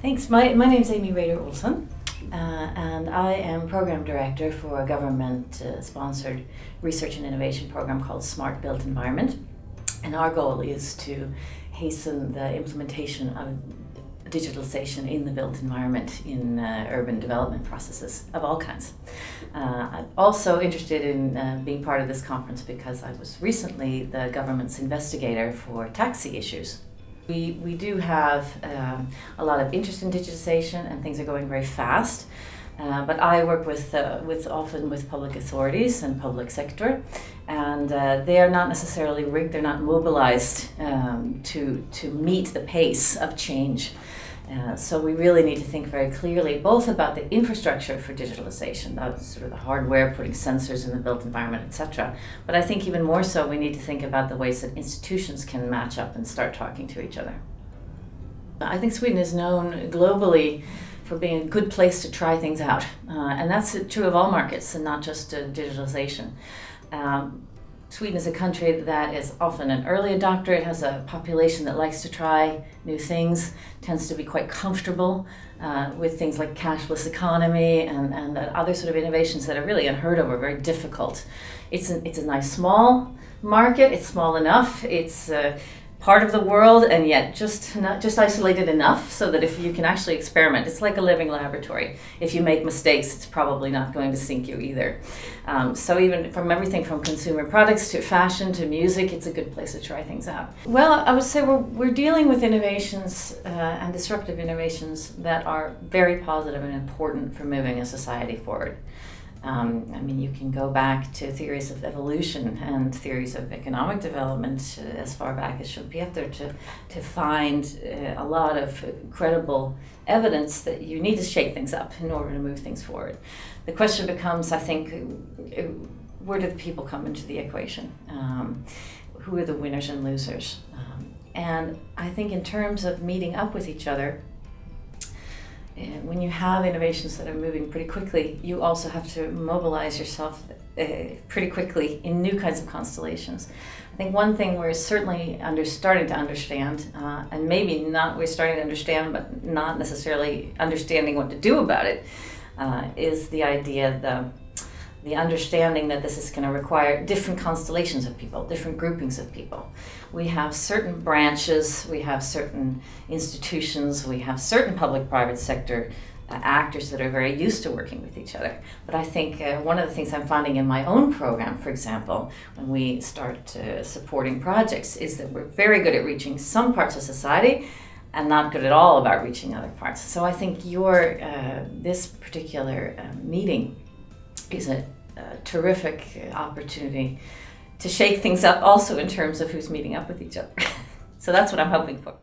Thanks. My name's Amy Rader Olsson, and I am Program Director for a government-sponsored research and innovation program called Smart Built Environment. And our goal is to hasten the implementation of digitalization in the built environment in urban development processes of all kinds. I'm also interested in being part of this conference because I was recently the government's investigator for taxi issues. We do have a lot of interest in digitization, and things are going very fast. But I work often with public authorities and public sector, and they are not necessarily rigged. They're not mobilized to meet the pace of change. So we really need to think very clearly both about the infrastructure for digitalization, that's sort of the hardware, putting sensors in the built environment, etc. But I think even more so we need to think about the ways that institutions can match up and start talking to each other. I think Sweden is known globally for being a good place to try things out. And that's true of all markets and not just digitalization. Sweden is a country that is often an early adopter. It has a population that likes to try new things, tends to be quite comfortable with things like cashless economy and other sort of innovations that are really unheard of or very difficult. It's a nice small market. It's small enough. It's part of the world, and yet just isolated enough so that if you can actually experiment, it's like a living laboratory. If you make mistakes, it's probably not going to sink you either. So even from everything from consumer products to fashion to music, it's a good place to try things out. Well, I would say we're dealing with innovations and disruptive innovations that are very positive and important for moving a society forward. You can go back to theories of evolution and theories of economic development as far back as Schumpeter to find a lot of credible evidence that you need to shake things up in order to move things forward. The question becomes, I think, where do the people come into the equation? Who are the winners and losers? And I think in terms of meeting up with each other, when you have innovations that are moving pretty quickly, you also have to mobilize yourself pretty quickly in new kinds of constellations. I think one thing we're certainly starting to understand, and maybe not we're starting to understand, but not necessarily understanding what to do about it, is the idea, the understanding that this is going to require different constellations of people, different groupings of people. We have certain branches, we have certain institutions, we have certain public-private sector actors that are very used to working with each other. But I think one of the things I'm finding in my own program, for example, when we start supporting projects, is that we're very good at reaching some parts of society and not good at all about reaching other parts. So I think this particular meeting is a terrific opportunity to shake things up also in terms of who's meeting up with each other. So that's what I'm hoping for.